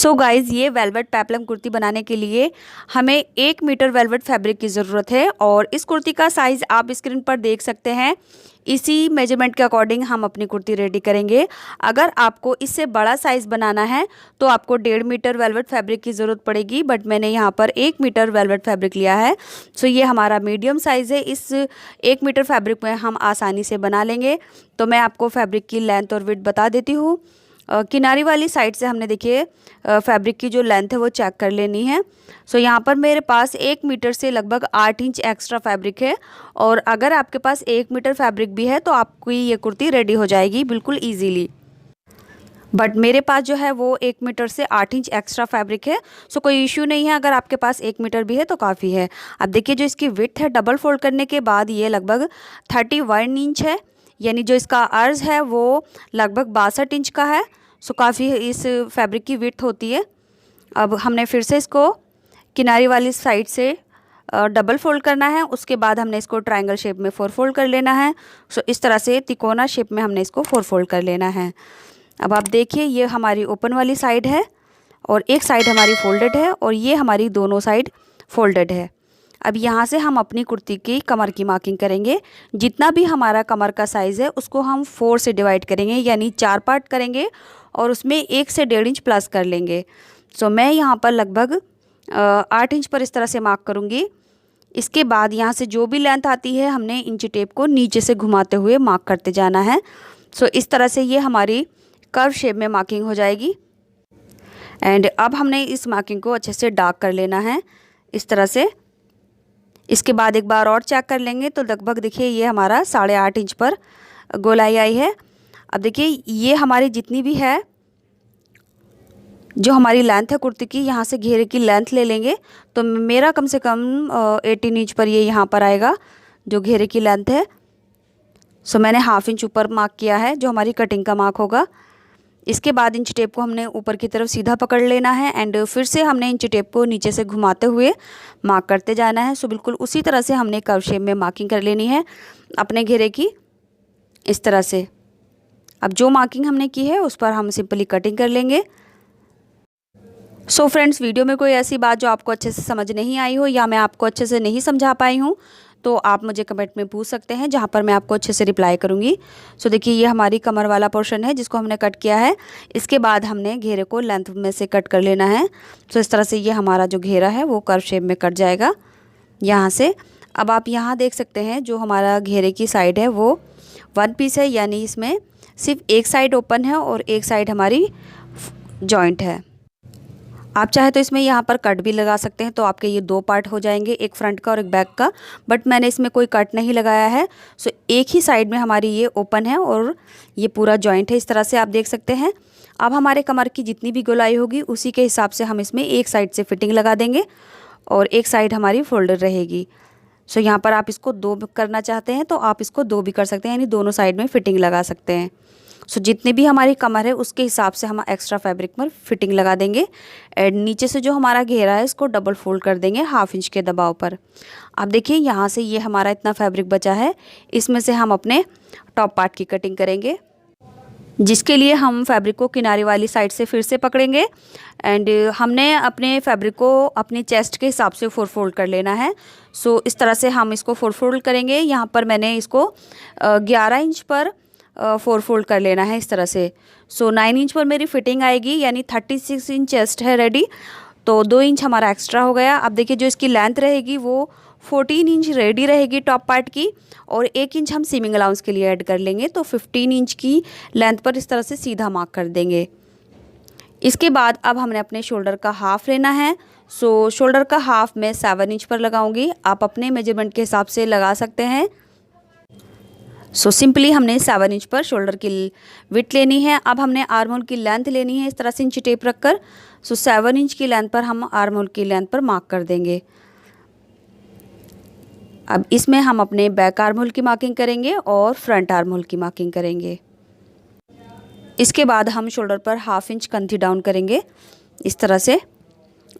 So guys, ये velvet peplum kurti बनाने के लिए हमें 1 मीटर वेलवेट फैब्रिक की ज़रूरत है और इस कुर्ती का साइज़ आप स्क्रीन पर देख सकते हैं। इसी मेजरमेंट के अकॉर्डिंग हम अपनी कुर्ती रेडी करेंगे। अगर आपको इससे बड़ा साइज़ बनाना है तो आपको 1.5 मीटर वेलवेट फैब्रिक की ज़रूरत पड़ेगी, बट मैंने यहाँ पर 1 मीटर वेलवेट फैब्रिक लिया है। सो ये हमारा मीडियम साइज़ है। इस 1 मीटर फैब्रिक में हम आसानी से बना लेंगे। तो मैं आपको फैब्रिक की लेंथ और विड्थ बता देती हूँ। किनारी वाली साइड से हमने देखिए फैब्रिक की जो लेंथ है वो चेक कर लेनी है। सो यहाँ पर मेरे पास 1 मीटर से लगभग 8 इंच एक्स्ट्रा फैब्रिक है और अगर आपके पास 1 मीटर फैब्रिक भी है तो आपकी ये कुर्ती रेडी हो जाएगी बिल्कुल ईजीली। बट मेरे पास जो है वो 1 मीटर से 8 इंच एक्स्ट्रा फैब्रिक है। सो कोई इश्यू नहीं है, अगर आपके पास 1 मीटर भी है तो काफ़ी है। अब देखिए जो इसकी विड्थ है डबल फोल्ड करने के बाद ये लगभग 31 इंच है, यानी जो इसका अर्ज है वो लगभग 62 इंच का है। सो काफ़ी इस फैब्रिक की विड्थ होती है। अब हमने फिर से इसको किनारी वाली साइड से डबल फोल्ड करना है। उसके बाद हमने इसको ट्रायंगल शेप में 4 फोल्ड कर लेना है। सो इस तरह से तिकोना शेप में हमने इसको 4 फोल्ड कर लेना है। अब आप देखिए ये हमारी ओपन वाली साइड है और एक साइड हमारी फोल्डेड है और ये हमारी दोनों साइड फोल्डेड है। अब यहाँ से हम अपनी कुर्ती की कमर की मार्किंग करेंगे। जितना भी हमारा कमर का साइज़ है उसको हम 4 से डिवाइड करेंगे, यानी 4 पार्ट करेंगे और उसमें 1 से 1.5 इंच प्लस कर लेंगे। सो मैं यहाँ पर लगभग 8 इंच पर इस तरह से मार्क करूँगी। इसके बाद यहाँ से जो भी लेंथ आती है हमने इंची टेप को नीचे से घुमाते हुए मार्क करते जाना है। सो इस तरह से ये हमारी कर्व शेप में मार्किंग हो जाएगी। एंड अब हमने इस मार्किंग को अच्छे से डार्क कर लेना है इस तरह से। इसके बाद एक बार और चेक कर लेंगे तो लगभग देखिए ये हमारा 8.5 इंच पर गोलाई आई है। अब देखिए ये हमारी जितनी भी है जो हमारी लेंथ है कुर्ती की, यहाँ से घेरे की लेंथ ले लेंगे तो मेरा कम से कम 18 इंच पर ये यहाँ पर आएगा जो घेरे की लेंथ है। सो मैंने ½ इंच ऊपर मार्क किया है जो हमारी कटिंग का मार्क होगा। इसके बाद इंच टेप को हमने ऊपर की तरफ सीधा पकड़ लेना है एंड फिर से हमने इंच टेप को नीचे से घुमाते हुए मार्क करते जाना है। सो बिल्कुल उसी तरह से हमने कर्व शेप में मार्किंग कर लेनी है अपने घेरे की इस तरह से। अब जो मार्किंग हमने की है उस पर हम सिंपली कटिंग कर लेंगे। सो फ्रेंड्स, वीडियो में कोई ऐसी बात जो आपको अच्छे से समझ नहीं आई हो या मैं आपको अच्छे से नहीं समझा पाई हूँ तो आप मुझे कमेंट में पूछ सकते हैं, जहाँ पर मैं आपको अच्छे से रिप्लाई करूँगी। सो देखिए ये हमारी कमर वाला पोर्शन है जिसको हमने कट किया है। इसके बाद हमने घेरे को लेंथ में से कट कर लेना है। सो इस तरह से ये हमारा जो घेरा है वो कर्व शेप में कट जाएगा यहाँ से। अब आप यहाँ देख सकते हैं जो हमारा घेरे की साइड है वो 1 पीस है, यानी इसमें सिर्फ एक साइड ओपन है और एक साइड हमारी जॉइंट है। आप चाहे तो इसमें यहाँ पर कट भी लगा सकते हैं तो आपके ये 2 पार्ट हो जाएंगे, एक फ्रंट का और एक बैक का, बट मैंने इसमें कोई कट नहीं लगाया है। सो एक ही साइड में हमारी ये ओपन है और ये पूरा जॉइंट है इस तरह से आप देख सकते हैं। अब हमारे कमर की जितनी भी गोलाई होगी उसी के हिसाब से हम इसमें एक साइड से फिटिंग लगा देंगे और एक साइड हमारी फोल्डर रहेगी। सो यहाँ पर आप इसको 2 करना चाहते हैं तो आप इसको 2 भी कर सकते हैं, यानी दोनों साइड में फिटिंग लगा सकते हैं। सो जितनी भी हमारी कमर है उसके हिसाब से हम एक्स्ट्रा फैब्रिक पर फिटिंग लगा देंगे एंड नीचे से जो हमारा घेरा है इसको डबल फोल्ड कर देंगे ½ इंच के दबाव पर। अब देखिए यहाँ से ये हमारा इतना फैब्रिक बचा है, इसमें से हम अपने टॉप पार्ट की कटिंग करेंगे, जिसके लिए हम फैब्रिक को किनारे वाली साइड से फिर से पकड़ेंगे एंड हमने अपने फैब्रिक को अपनी चेस्ट के हिसाब से 4 फोल्ड कर लेना है। सो इस तरह से हम इसको 4 फोल्ड करेंगे। यहाँ पर मैंने इसको 11 इंच पर 4 फोल्ड कर लेना है इस तरह से। सो 9 इंच पर मेरी फिटिंग आएगी, यानी 36 इंच चेस्ट है रेडी, तो 2 इंच हमारा एक्स्ट्रा हो गया। अब देखिए जो इसकी लेंथ रहेगी वो 14 इंच रेडी रहेगी टॉप पार्ट की और 1 इंच हम सीमिंग अलाउंस के लिए ऐड कर लेंगे, तो 15 इंच की लेंथ पर इस तरह से सीधा मार्क कर देंगे। इसके बाद अब हमने अपने शोल्डर का हाफ लेना है। सो शोल्डर का हाफ मैं 7 इंच पर लगाऊंगी, आप अपने मेजरमेंट के हिसाब से लगा सकते हैं। सो सिंपली हमने 7 इंच पर शोल्डर की विड्थ लेनी है। अब हमने आर्म होल की लेंथ लेनी है इस तरह से इंची टेप रखकर। सो 7 इंच की लेंथ पर हम आर्म होल की लेंथ पर मार्क कर देंगे। अब इसमें हम अपने बैक आर्म होल की मार्किंग करेंगे और फ्रंट आर्म होल की मार्किंग करेंगे। इसके बाद हम शोल्डर पर ½ इंच कंधी डाउन करेंगे इस तरह से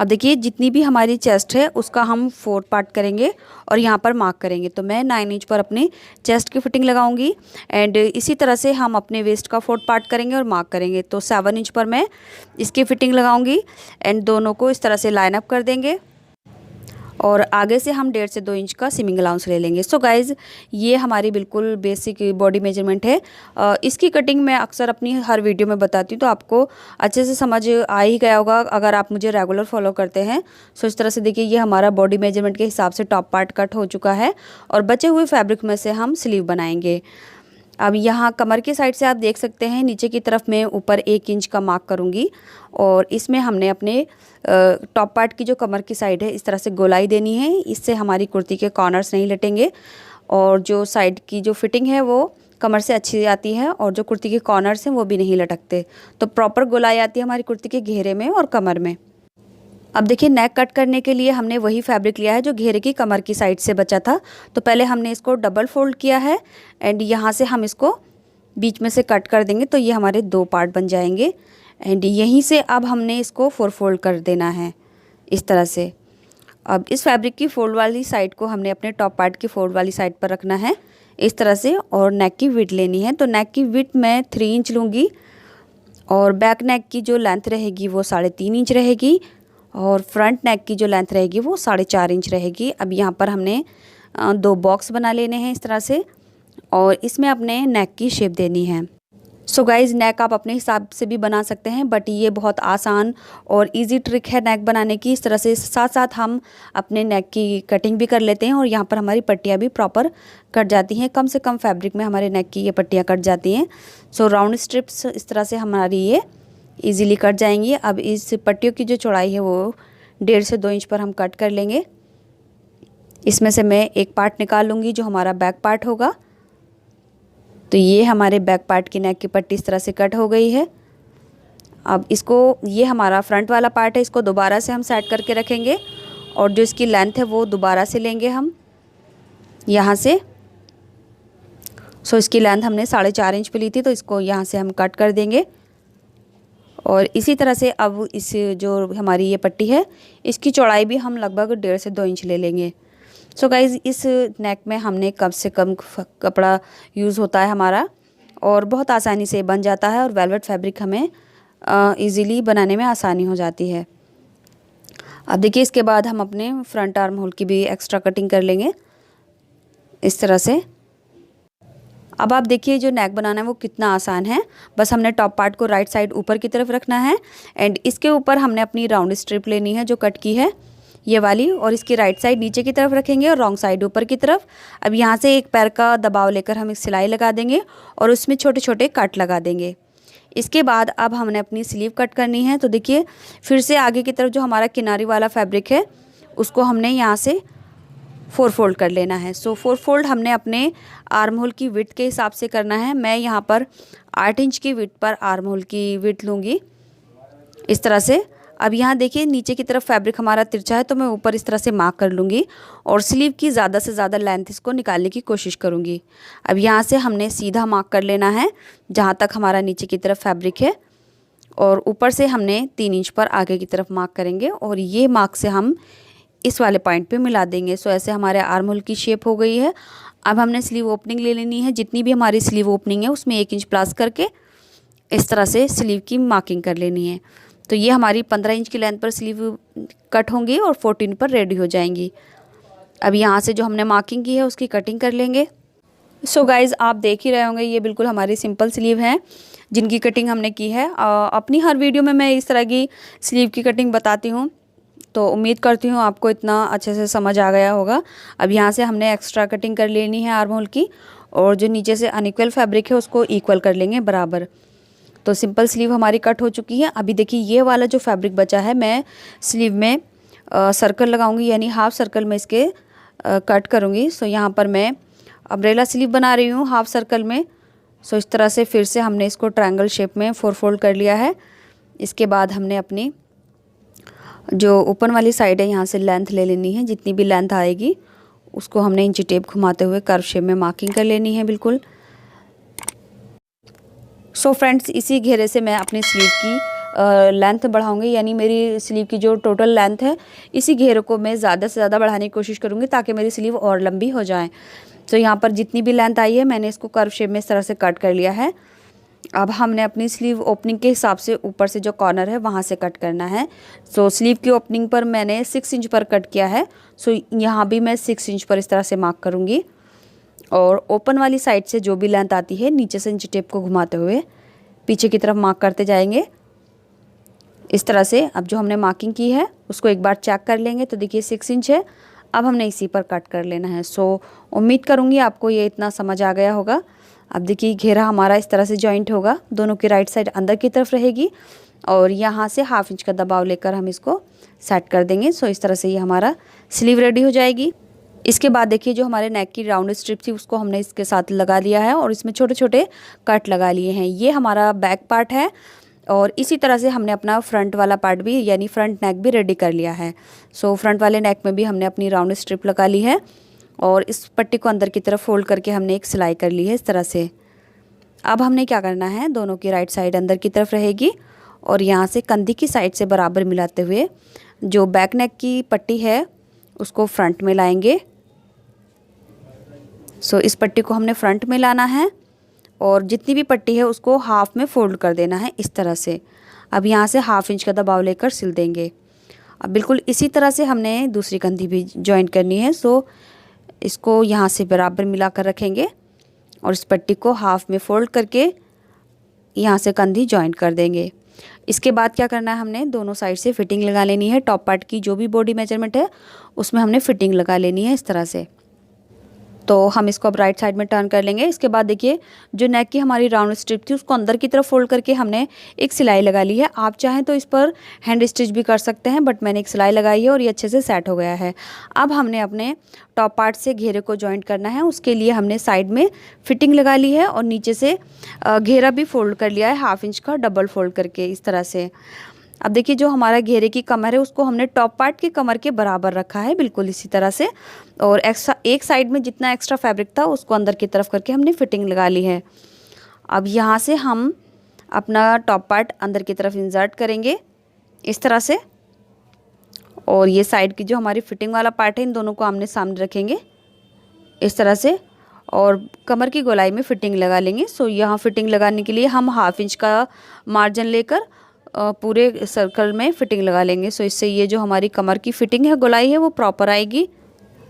अब देखिए जितनी भी हमारी चेस्ट है उसका हम 4 पार्ट करेंगे और यहाँ पर मार्क करेंगे। तो मैं 9 इंच पर अपने चेस्ट की फिटिंग लगाऊंगी एंड इसी तरह से हम अपने वेस्ट का 4 पार्ट करेंगे और मार्क करेंगे। तो 7 इंच पर मैं इसकी फिटिंग लगाऊंगी एंड दोनों को इस तरह से लाइन अप कर देंगे और आगे से हम 1.5 से 2 इंच का सीमिंग अलाउंस ले लेंगे। सो गाइज़ ये हमारी बिल्कुल बेसिक बॉडी मेजरमेंट है। इसकी कटिंग मैं अक्सर अपनी हर वीडियो में बताती हूँ, तो आपको अच्छे से समझ आ ही गया होगा अगर आप मुझे रेगुलर फॉलो करते हैं। सो इस तरह से देखिए ये हमारा बॉडी मेजरमेंट के हिसाब से टॉप पार्ट कट हो चुका है और बचे हुए फैब्रिक में से हम स्लीव बनाएंगे। अब यहाँ कमर की साइड से आप देख सकते हैं नीचे की तरफ मैं ऊपर 1 इंच का मार्क करूँगी और इसमें हमने अपने टॉप पार्ट की जो कमर की साइड है इस तरह से गोलाई देनी है। इससे हमारी कुर्ती के कॉर्नर्स नहीं लटेंगे और जो साइड की जो फिटिंग है वो कमर से अच्छी आती है और जो कुर्ती के कॉर्नर्स हैं वो भी नहीं लटकते। तो प्रॉपर गोलाई आती है हमारी कुर्ती के घेरे में और कमर में। अब देखिए नेक कट करने के लिए हमने वही फैब्रिक लिया है जो घेरे की कमर की साइड से बचा था। तो पहले हमने इसको डबल फोल्ड किया है एंड यहाँ से हम इसको बीच में से कट कर देंगे तो ये हमारे 2 पार्ट बन जाएंगे एंड यहीं से अब हमने इसको 4 फोल्ड कर देना है इस तरह से। अब इस फैब्रिक की फोल्ड वाली साइड को हमने अपने टॉप पार्ट की फोल्ड वाली साइड पर रखना है इस तरह से और नेक की विड्थ लेनी है। तो नेक की विड्थ मैं 3 इंच लूँगी और बैक नेक की जो लेंथ रहेगी वो 3.5 इंच रहेगी और फ्रंट नेक की जो लेंथ रहेगी वो 4.5 इंच रहेगी। अब यहाँ पर हमने 2 बॉक्स बना लेने हैं इस तरह से और इसमें अपने नेक की शेप देनी है। सो गाइज़ नेक आप अपने हिसाब से भी बना सकते हैं बट ये बहुत आसान और इजी ट्रिक है नेक बनाने की। इस तरह से साथ साथ हम अपने नेक की कटिंग भी कर लेते हैं और यहाँ पर हमारी पट्टियाँ भी प्रॉपर कट जाती हैं। कम से कम फैब्रिक में हमारे नेक की ये पट्टियाँ कट जाती हैं। सो राउंड स्ट्रिप्स इस तरह से हमारी ये इजीली कट जाएंगी। अब इस पट्टियों की जो चौड़ाई है वो 1.5 से 2 इंच पर हम कट कर लेंगे। इसमें से मैं एक पार्ट निकाल लूँगी जो हमारा बैक पार्ट होगा। तो ये हमारे बैक पार्ट की नेक की पट्टी इस तरह से कट हो गई है। अब इसको ये हमारा फ्रंट वाला पार्ट है, इसको दोबारा से हम सेट करके रखेंगे और जो इसकी लेंथ है वो दोबारा से लेंगे हम यहाँ से। सो इसकी लेंथ हमने 4.5 इंच पे ली थी तो इसको यहाँ से हम कट कर देंगे और इसी तरह से अब इस जो हमारी ये पट्टी है इसकी चौड़ाई भी हम लगभग 1.5 से 2 इंच ले लेंगे। सो गाइज़ इस नेक में हमने कम से कम कपड़ा यूज़ होता है हमारा और बहुत आसानी से बन जाता है और वेलवेट फैब्रिक हमें इजीली बनाने में आसानी हो जाती है। अब देखिए इसके बाद हम अपने फ्रंट आर्म होल की भी एक्स्ट्रा कटिंग कर लेंगे इस तरह से। अब आप देखिए जो नेक बनाना है वो कितना आसान है। बस हमने टॉप पार्ट को राइट साइड ऊपर की तरफ रखना है एंड इसके ऊपर हमने अपनी राउंड स्ट्रिप लेनी है जो कट की है ये वाली और इसकी राइट साइड नीचे की तरफ रखेंगे और रॉन्ग साइड ऊपर की तरफ। अब यहाँ से एक पैर का दबाव लेकर हम एक सिलाई लगा देंगे और उसमें छोटे छोटे कट लगा देंगे। इसके बाद अब हमने अपनी स्लीव कट करनी है। तो देखिए फिर से आगे की तरफ जो हमारा किनारी वाला फैब्रिक है उसको हमने यहाँ से 4 फोल्ड कर लेना है। सो 4 फोल्ड हमने अपने आर्म होल की विड्थ के हिसाब से करना है। मैं यहाँ पर 8 इंच की विड्थ पर आर्म होल की विड्थ लूँगी इस तरह से। अब यहाँ देखिए नीचे की तरफ फैब्रिक हमारा तिरछा है तो मैं ऊपर इस तरह से मार्क कर लूँगी और स्लीव की ज़्यादा से ज़्यादा लेंथ इसको निकालने की कोशिश करूँगी। अब यहाँ से हमने सीधा मार्क कर लेना है जहाँ तक हमारा नीचे की तरफ फैब्रिक है और ऊपर से हमने 3 इंच पर आगे की तरफ मार्क करेंगे और ये मार्क से हम इस वाले पॉइंट पे मिला देंगे। सो ऐसे हमारे आर्म होल की शेप हो गई है। अब हमने स्लीव ओपनिंग ले लेनी है। जितनी भी हमारी स्लीव ओपनिंग है उसमें 1 इंच प्लस करके इस तरह से स्लीव की मार्किंग कर लेनी है। तो ये हमारी 15 इंच की लेंथ पर स्लीव कट होंगी और 14 पर रेडी हो जाएंगी। अब यहाँ से जो हमने मार्किंग की है उसकी कटिंग कर लेंगे। सो गाइज़ आप देख ही रहे होंगे ये बिल्कुल हमारी सिंपल स्लीव हैं जिनकी कटिंग हमने की है। अपनी हर वीडियो में मैं इस तरह की स्लीव की कटिंग बताती हूँ तो उम्मीद करती हूँ आपको इतना अच्छे से समझ आ गया होगा। अब यहाँ से हमने एक्स्ट्रा कटिंग कर लेनी है आर्म होल की और जो नीचे से अनइक्वल फैब्रिक है उसको इक्वल कर लेंगे बराबर। तो सिंपल स्लीव हमारी कट हो चुकी है। अभी देखिए ये वाला जो फैब्रिक बचा है मैं स्लीव में सर्कल लगाऊंगी यानी हाफ सर्कल में इसके कट करूँगी। सो यहाँ पर मैं अम्ब्रेला स्लीव बना रही हूँ हाफ सर्कल में। सो इस तरह से फिर से हमने इसको ट्रायंगल शेप में 4 फोल्ड कर लिया है। इसके बाद हमने अपनी जो ओपन वाली साइड है यहाँ से लेंथ ले लेनी है। जितनी भी लेंथ आएगी उसको हमने इंची टेप घुमाते हुए कर्व शेप में मार्किंग कर लेनी है बिल्कुल। सो फ्रेंड्स इसी घेरे से मैं अपनी स्लीव की लेंथ बढ़ाऊंगी, यानी मेरी स्लीव की जो टोटल लेंथ है इसी घेरे को मैं ज़्यादा से ज़्यादा बढ़ाने की कोशिश करूँगी ताकि मेरी स्लीव और लंबी हो जाए। तो यहाँ पर जितनी भी लेंथ आई है मैंने इसको कर्व शेप में इस तरह से कट कर लिया है। अब हमने अपनी स्लीव ओपनिंग के हिसाब से ऊपर से जो कॉर्नर है वहाँ से कट करना है। सो स्लीव की ओपनिंग पर मैंने 6 इंच पर कट किया है। सो यहाँ भी मैं 6 इंच पर इस तरह से मार्क करूँगी और ओपन वाली साइड से जो भी लेंथ आती है नीचे से इंच टेप को घुमाते हुए पीछे की तरफ मार्क करते जाएंगे इस तरह से। अब जो हमने मार्किंग की है उसको एक बार चेक कर लेंगे तो देखिए 6 इंच है। अब हमने इसी पर कट कर लेना है। सो उम्मीद करूँगी आपको ये इतना समझ आ गया होगा। अब देखिए घेरा हमारा इस तरह से जॉइंट होगा, दोनों की राइट साइड अंदर की तरफ रहेगी और यहाँ से 1/2 इंच का दबाव लेकर हम इसको सेट कर देंगे। सो इस तरह से ये हमारा स्लीव रेडी हो जाएगी। इसके बाद देखिए जो हमारे नेक की राउंड स्ट्रिप थी उसको हमने इसके साथ लगा लिया है और इसमें छोटे छोटे कट लगा लिए हैं। ये हमारा बैक पार्ट है और इसी तरह से हमने अपना फ्रंट वाला पार्ट भी यानी फ्रंट नेक भी रेडी कर लिया है। सो फ्रंट वाले नेक में भी हमने अपनी राउंड स्ट्रिप लगा ली है और इस पट्टी को अंदर की तरफ फोल्ड करके हमने एक सिलाई कर ली है इस तरह से। अब हमने क्या करना है, दोनों की राइट साइड अंदर की तरफ रहेगी और यहाँ से कंधी की साइड से बराबर मिलाते हुए जो बैक नेक की पट्टी है उसको फ्रंट में लाएंगे। सो इस पट्टी को हमने फ्रंट में लाना है और जितनी भी पट्टी है उसको हाफ में फोल्ड कर देना है इस तरह से। अब यहाँ से 1/2 इंच का दबाव लेकर सिल देंगे। अब बिल्कुल इसी तरह से हमने दूसरी कंधी भी जॉइन करनी है। सो इसको यहाँ से बराबर मिला कर रखेंगे और इस पट्टी को हाफ में फोल्ड करके यहाँ से कंधी जॉइन कर देंगे। इसके बाद क्या करना है, हमने दोनों साइड से फिटिंग लगा लेनी है। टॉप पार्ट की जो भी बॉडी मेजरमेंट है उसमें हमने फिटिंग लगा लेनी है इस तरह से। तो हम इसको अब राइट साइड में टर्न कर लेंगे। इसके बाद देखिए जो नेक की हमारी राउंड स्ट्रिप थी उसको अंदर की तरफ फोल्ड करके हमने एक सिलाई लगा ली है। आप चाहें तो इस पर हैंड स्टिच भी कर सकते हैं, बट मैंने एक सिलाई लगाई है और ये अच्छे से सेट हो गया है। अब हमने अपने टॉप पार्ट से घेरे को जॉइंट करना है। उसके लिए हमने साइड में फिटिंग लगा ली है और नीचे से घेरा भी फोल्ड कर लिया है 1/2 इंच का डबल फोल्ड करके इस तरह से। अब देखिए जो हमारा घेरे की कमर है उसको हमने टॉप पार्ट की कमर के बराबर रखा है बिल्कुल इसी तरह से और एक्स्ट्रा एक साइड में जितना एक्स्ट्रा फैब्रिक था उसको अंदर की तरफ करके हमने फिटिंग लगा ली है। अब यहाँ से हम अपना टॉप पार्ट अंदर की तरफ इंसर्ट करेंगे इस तरह से और ये साइड की जो हमारी फिटिंग वाला पार्ट है इन दोनों को आमने सामने रखेंगे इस तरह से और कमर की गोलाई में फिटिंग लगा लेंगे। सो यहाँ फिटिंग लगाने के लिए हम 1/2 इंच का मार्जिन लेकर पूरे सर्कल में फिटिंग लगा लेंगे। सो इससे ये जो हमारी कमर की फिटिंग है गोलाई है वो प्रॉपर आएगी।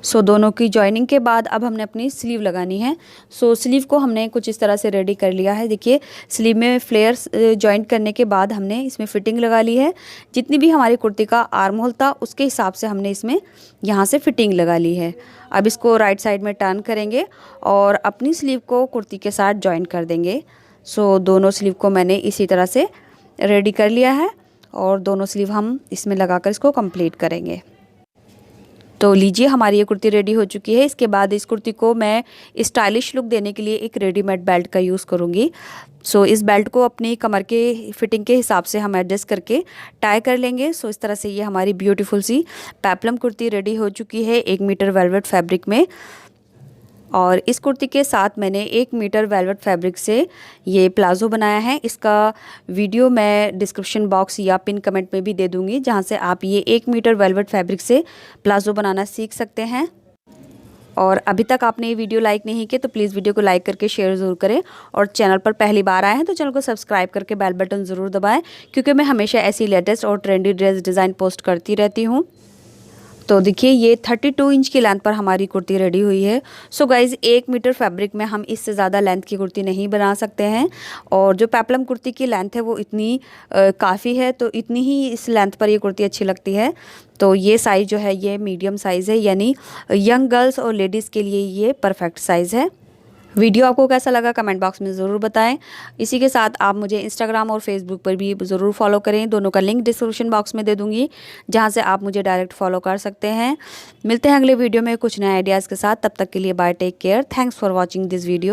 सो दोनों की जॉइनिंग के बाद अब हमने अपनी स्लीव लगानी है। सो स्लीव को हमने कुछ इस तरह से रेडी कर लिया है। देखिए स्लीव में फ्लेयर्स जॉइंट करने के बाद हमने इसमें फिटिंग लगा ली है। जितनी भी हमारी कुर्ती का आर्म होल था उसके हिसाब से हमने इसमें यहाँ से फिटिंग लगा ली है। अब इसको राइट साइड में टर्न करेंगे और अपनी स्लीव को कुर्ती के साथ जॉइन कर देंगे। सो दोनों स्लीव को मैंने इसी तरह से रेडी कर लिया है और दोनों स्लीव हम इसमें लगाकर इसको कंप्लीट करेंगे। तो लीजिए हमारी ये कुर्ती रेडी हो चुकी है। इसके बाद इस कुर्ती को मैं स्टाइलिश लुक देने के लिए एक रेडीमेड बेल्ट का यूज़ करूँगी। सो इस बेल्ट को अपनी कमर के फिटिंग के हिसाब से हम एडजस्ट करके टाई कर लेंगे। सो इस तरह से ये हमारी ब्यूटीफुल सी पेप्लम कुर्ती रेडी हो चुकी है 1 मीटर वेलवेट फैब्रिक में। और इस कुर्ती के साथ मैंने 1 मीटर वेलवेट फैब्रिक से ये प्लाज़ो बनाया है। इसका वीडियो मैं डिस्क्रिप्शन बॉक्स या पिन कमेंट में भी दे दूँगी, जहाँ से आप ये 1 मीटर वेलवेट फैब्रिक से प्लाज़ो बनाना सीख सकते हैं। और अभी तक आपने ये वीडियो लाइक नहीं किया तो प्लीज़ वीडियो को लाइक करके शेयर ज़रूर करें और चैनल पर पहली बार आए हैं तो चैनल को सब्सक्राइब करके बेल बटन ज़रूर दबाएं, क्योंकि मैं हमेशा ऐसी लेटेस्ट और ट्रेंडी ड्रेस डिज़ाइन पोस्ट करती रहती हूँ। तो देखिए ये 32 इंच की लेंथ पर हमारी कुर्ती रेडी हुई है। सो गाइज़ 1 मीटर फैब्रिक में हम इससे ज़्यादा लेंथ की कुर्ती नहीं बना सकते हैं और जो पेप्लम कुर्ती की लेंथ है वो इतनी काफ़ी है, तो इतनी ही इस लेंथ पर ये कुर्ती अच्छी लगती है। तो ये साइज़ जो है ये मीडियम साइज़ है, यानी यंग गर्ल्स और लेडीज़ के लिए ये परफेक्ट साइज़ है। वीडियो आपको कैसा लगा कमेंट बॉक्स में ज़रूर बताएं। इसी के साथ आप मुझे इंस्टाग्राम और फेसबुक पर भी ज़रूर फॉलो करें। दोनों का लिंक डिस्क्रिप्शन बॉक्स में दे दूंगी, जहां से आप मुझे डायरेक्ट फॉलो कर सकते हैं। मिलते हैं अगले वीडियो में कुछ नए आइडियाज़ के साथ। तब तक के लिए bye, take care, thanks for watching this video.